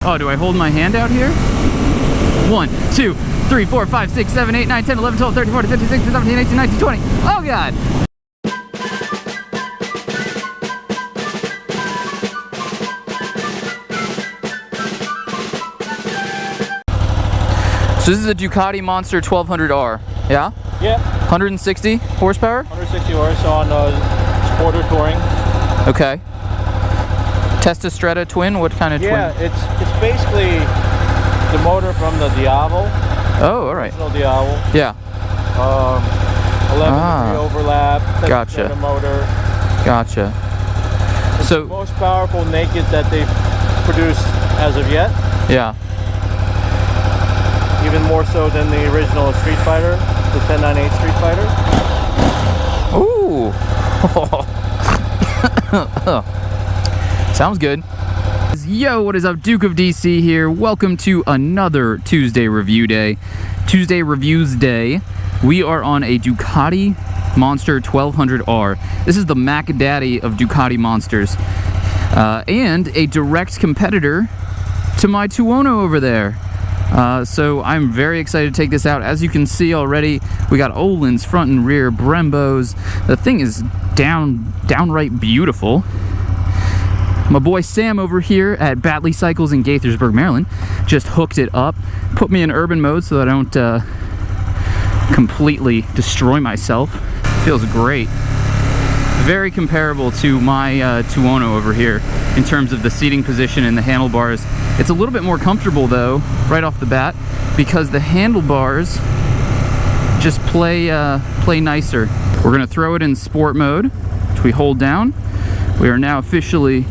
Oh, do I hold my hand out here? 1, 2, 3, 4, 5, 6, 7, 8, 9, 10, 11, 12, 13, 14, 15, 16, 17, 18, 19, 20. Oh, God. So this is a Ducati Monster 1200R, yeah? Yeah. 160 horsepower? 160 horse on Sporter Touring. Okay. Tft twin? What kind of twin? Yeah, it's basically the motor from the Diavolo. Oh, all right. Original Diavolo. Yeah. 11 degree overlap. Gotcha. Motor. Gotcha. It's So the most powerful naked that they've produced as of yet. Yeah. Even more so than the original Street Fighter, the 1098 Street Fighter. Ooh. Sounds good. Yo, what is up? Duke of DC here. Welcome to another Tuesday review day. Tuesday Reviews Day. We are on a Ducati Monster 1200R. This is the Mac Daddy of Ducati Monsters. And a direct competitor to my Tuono over there. So I'm very excited to take this out. As you can see already, we got Öhlins front and rear, Brembos. The thing is downright beautiful. My boy Sam over here at Batley Cycles in Gaithersburg, Maryland, just hooked it up, put me in urban mode so that I don't completely destroy myself. Feels great. Very comparable to my Tuono over here in terms of the seating position and the handlebars. It's a little bit more comfortable though, right off the bat, because the handlebars just play nicer. We're gonna throw it in sport mode, which we hold down. We are now officially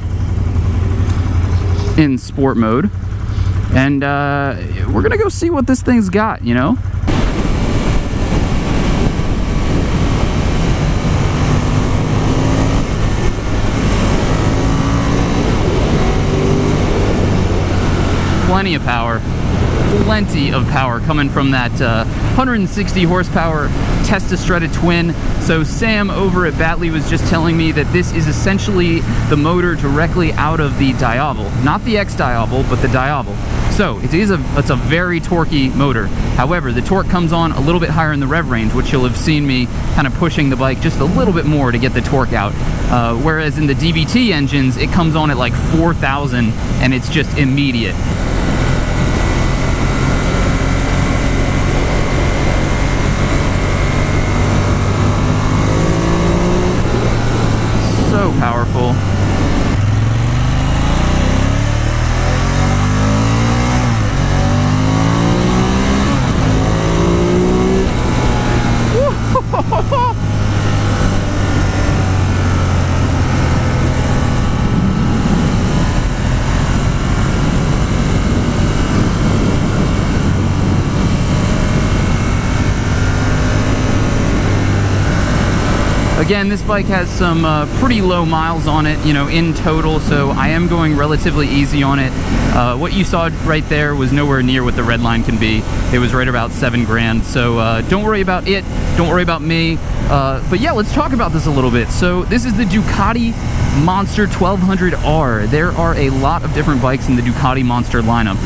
in sport mode, and we're gonna go see what this thing's got, you know? Plenty of power. Plenty of power coming from that 160 horsepower Tft twin. So Sam over at Batley was just telling me that this is essentially the motor directly out of the Diavolo. Not the X-Diavolo, but the Diavolo. So it's a very torquey motor. However, the torque comes on a little bit higher in the rev range, which you'll have seen me kind of pushing the bike just a little bit more to get the torque out. Whereas in the DVT engines, it comes on at like 4,000 and it's just immediate. So powerful. Again, this bike has some pretty low miles on it, you know, in total, so I am going relatively easy on it. What you saw right there was nowhere near what the red line can be. It was right about 7 grand, so don't worry about it, don't worry about me. But yeah, let's talk about this a little bit. So this is the Ducati Monster 1200R. There are a lot of different bikes in the Ducati Monster lineup.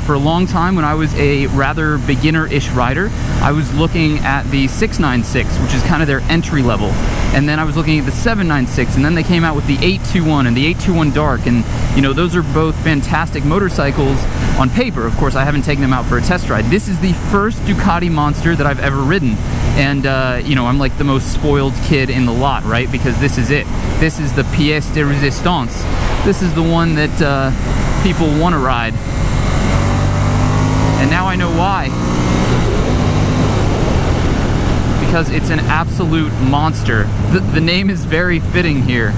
For a long time, when I was a rather beginner-ish rider, I was looking at the 696, which is kind of their entry level. And then I was looking at the 796, and then they came out with the 821 and the 821 Dark, and you know, those are both fantastic motorcycles on paper. Of course, I haven't taken them out for a test ride. This is the first Ducati Monster that I've ever ridden, and you know, I'm like the most spoiled kid in the lot, right? Because this is it. This is the pièce de résistance. This is the one that people want to ride. And now I know why. Because it's an absolute monster. The name is very fitting here.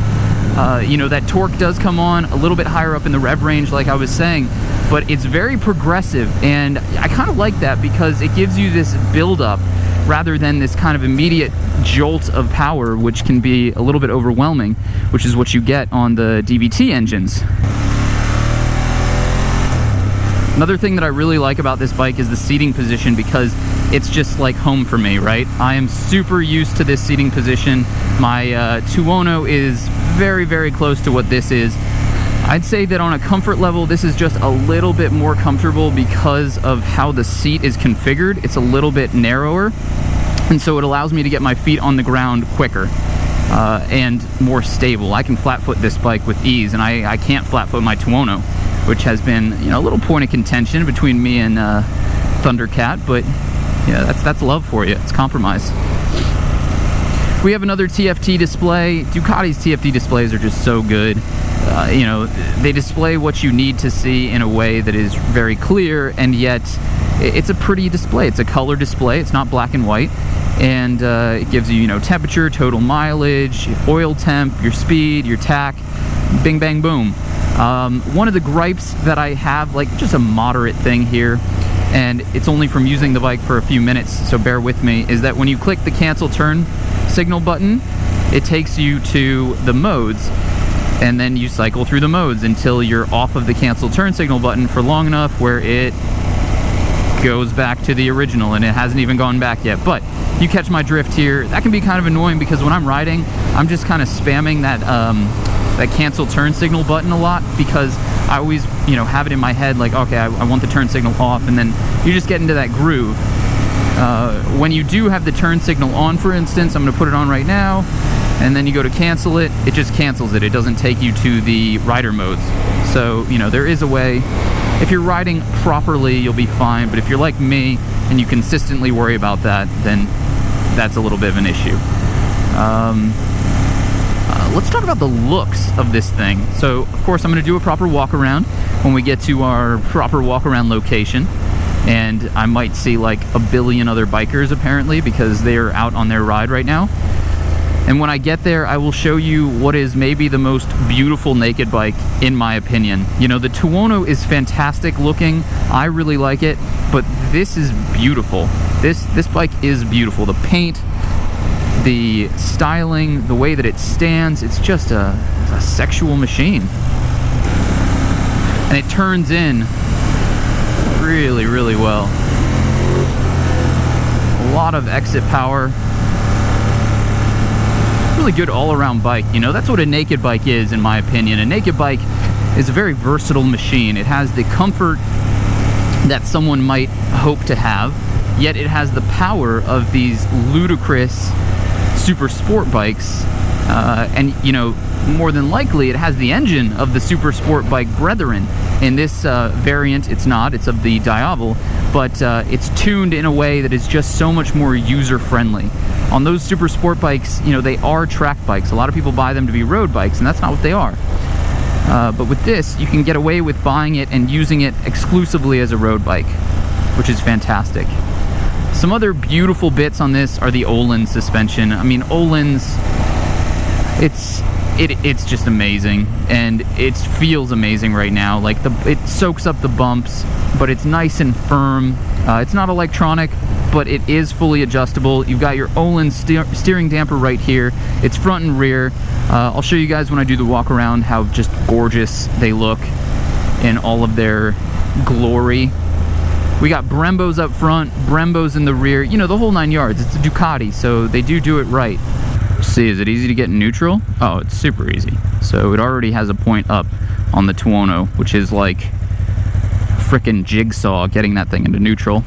You know, that torque does come on a little bit higher up in the rev range, like I was saying, but it's very progressive, and I kind of like that because it gives you this build-up rather than this kind of immediate jolt of power, which can be a little bit overwhelming, which is what you get on the DVT engines. Another thing that I really like about this bike is the seating position, because it's just like home for me, right? I am super used to this seating position. My Tuono is very, very close to what this is. I'd say that on a comfort level, this is just a little bit more comfortable because of how the seat is configured. It's a little bit narrower, and so it allows me to get my feet on the ground quicker and more stable. I can flat foot this bike with ease, and I can't flat foot my Tuono, which has been, you know, a little point of contention between me and Thundercat, but yeah, that's love for you. It's compromise. We have another TFT display. Ducati's TFT displays are just so good. You know, they display what you need to see in a way that is very clear, and yet it's a pretty display. It's a color display. It's not black and white, and it gives you, you know, temperature, total mileage, oil temp, your speed, your tack, bing bang boom. One of the gripes that I have, like just a moderate thing here, and it's only from using the bike for a few minutes, so bear with me, is that when you click the cancel turn signal button, it takes you to the modes, and then you cycle through the modes until you're off of the cancel turn signal button for long enough where it goes back to the original, and it hasn't even gone back yet. But you catch my drift here. That can be kind of annoying because when I'm riding, I'm just kind of spamming that that cancel turn signal button a lot, because I always, you know, have it in my head like, okay, I want the turn signal off, and then you just get into that groove. When you do have the turn signal on, for instance, I'm going to put it on right now, and then you go to cancel it, it just cancels it. It doesn't take you to the rider modes. So, you know, there is a way. If you're riding properly, you'll be fine, but if you're like me and you consistently worry about that, then that's a little bit of an issue. Let's talk about the looks of this thing. So, of course, I'm going to do a proper walk around when we get to our proper walk around location. And I might see like a billion other bikers apparently, because they are out on their ride right now. And when I get there, I will show you what is maybe the most beautiful naked bike in my opinion. You know, the Tuono is fantastic looking. I really like it, but this is beautiful. This bike is beautiful. The paint, the styling, the way that it stands, it's just a sexual machine. And it turns in really, really well. A lot of exit power. Really good all-around bike. You know, that's what a naked bike is, in my opinion. A naked bike is a very versatile machine. It has the comfort that someone might hope to have, yet it has the power of these ludicrous super sport bikes, and you know, more than likely it has the engine of the super sport bike brethren. In this variant, it's not, it's of the Diavel, but it's tuned in a way that is just so much more user-friendly. On those super sport bikes, you know, they are track bikes. A lot of people buy them to be road bikes, and that's not what they are. But with this, you can get away with buying it and using it exclusively as a road bike, which is fantastic. Some other beautiful bits on this are the Hlins suspension. I mean, Hlins, it's just amazing, and it feels amazing right now. Like, it soaks up the bumps, but it's nice and firm. It's not electronic, but it is fully adjustable. You've got your Hlins steering damper right here. It's front and rear. I'll show you guys when I do the walk around how just gorgeous they look in all of their glory. We got Brembos up front, Brembos in the rear, you know, the whole 9 yards. It's a Ducati, so they do it right. See, is it easy to get in neutral? Oh, it's super easy. So it already has a point up on the Tuono, which is like frickin' jigsaw getting that thing into neutral.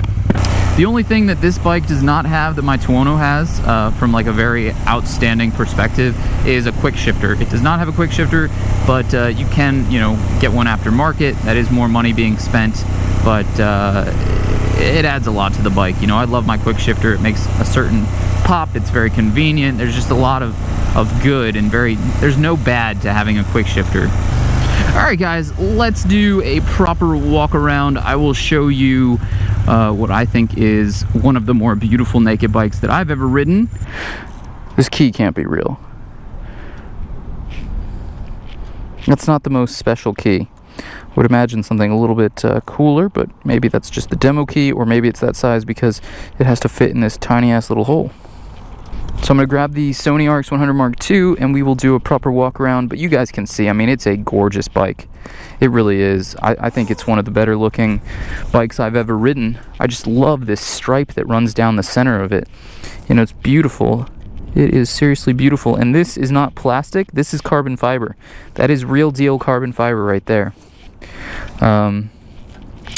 The only thing that this bike does not have that my Tuono has, from like a very outstanding perspective, is a quick shifter. It does not have a quick shifter, but you can, you know, get one aftermarket. That is more money being spent, but it adds a lot to the bike. You know, I love my quick shifter. It makes a certain pop. It's very convenient. There's just a lot of good, and there's no bad to having a quick shifter. Alright guys, let's do a proper walk around. I will show you what I think is one of the more beautiful naked bikes that I've ever ridden. This key can't be real. That's not the most special key. Would imagine something a little bit cooler, but maybe that's just the demo key, or maybe it's that size because it has to fit in this tiny ass little hole. So I'm going to grab the Sony RX100 Mark II and we will do a proper walk around, but you guys can see, I mean, it's a gorgeous bike. It really is. I think it's one of the better looking bikes I've ever ridden. I just love this stripe that runs down the center of it. You know, it's beautiful. It is seriously beautiful, and this is not plastic, this is carbon fiber. That is real deal carbon fiber right there. Let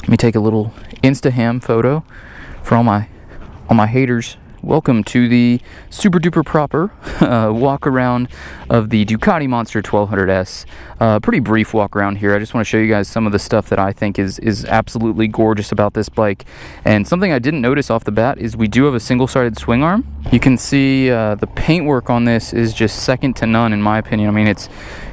me take a little Instaham photo for all my haters. Welcome to the super duper proper walk around of the Ducati Monster 1200S. Pretty brief walk around here. I just want to show you guys some of the stuff that I think is absolutely gorgeous about this bike. And something I didn't notice off the bat is we do have a single-sided swing arm. You can see the paintwork on this is just second to none in my opinion. I mean, it's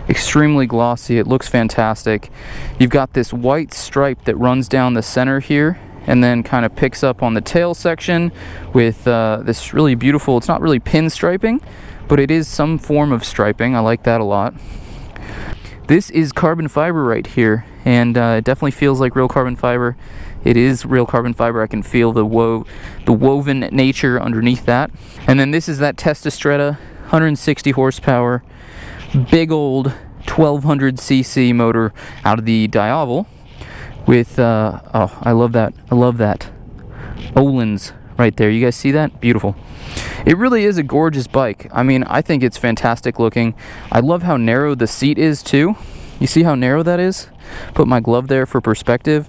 extremely glossy. It looks fantastic. You've got this white stripe that runs down the center here, and then kind of picks up on the tail section with this really beautiful, it's not really pin striping, but it is some form of striping. I like that a lot. This is carbon fiber right here, and it definitely feels like real carbon fiber. It is real carbon fiber. I can feel the woven nature underneath that. And then this is that Tft Display, 160 horsepower, big old 1200cc motor out of the Diavel. With oh, I love that Hlins right there. You guys see that? Beautiful. It really is a gorgeous bike. I mean, I think it's fantastic looking. I love how narrow the seat is too. You see how narrow that is? Put my glove there for perspective.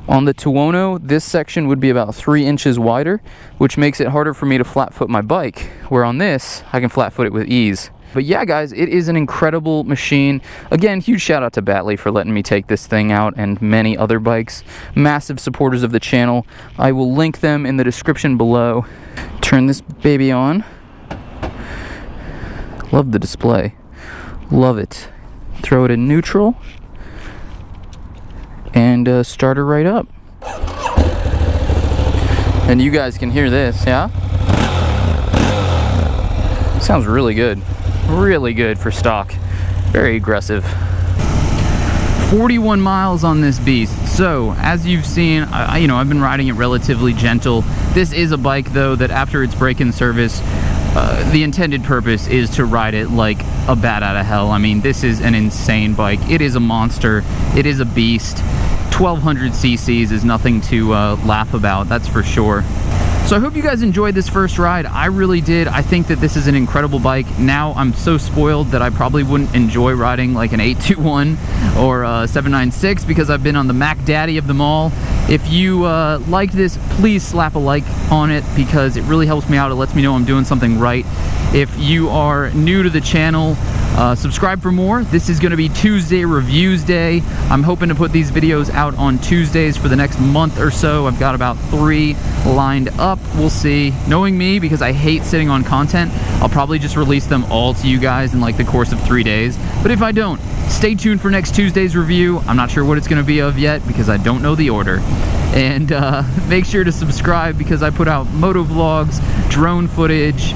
On the Tuono, this section would be about 3 inches wider, which makes it harder for me to flat foot my bike, where on this I can flat foot it with ease. But yeah, guys, it is an incredible machine. Again, huge shout out to Batley for letting me take this thing out, and many other bikes. Massive supporters of the channel. I will link them in the description below. Turn this baby on. Love the display. Love it. Throw it in neutral. And start her right up. And you guys can hear this, yeah? Sounds really good. Really good for stock. Very aggressive. 41 miles on this beast. So as you've seen, you know, I've been riding it relatively gentle. This is a bike though that after its break-in service, the intended purpose is to ride it like a bat out of hell. I mean, this is an insane bike. It is a monster. It is a beast. 1200 cc's is nothing to laugh about, that's for sure. So I hope you guys enjoyed this first ride. I really did. I think that this is an incredible bike. Now I'm so spoiled that I probably wouldn't enjoy riding like an 821 or a 796 because I've been on the Mac Daddy of them all. If you liked this, please slap a like on it because it really helps me out. It lets me know I'm doing something right. If you are new to the channel, subscribe for more. This is going to be Tuesday Reviews Day. I'm hoping to put these videos out on Tuesdays for the next month or so. I've got about 3 lined up. We'll see. Knowing me, because I hate sitting on content, I'll probably just release them all to you guys in like the course of 3 days. But if I don't, stay tuned for next Tuesday's review. I'm not sure what it's going to be of yet because I don't know the order. And make sure to subscribe because I put out moto vlogs, drone footage,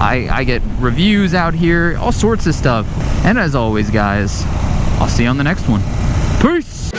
I get reviews out here, all sorts of stuff. And as always, guys, I'll see you on the next one. Peace!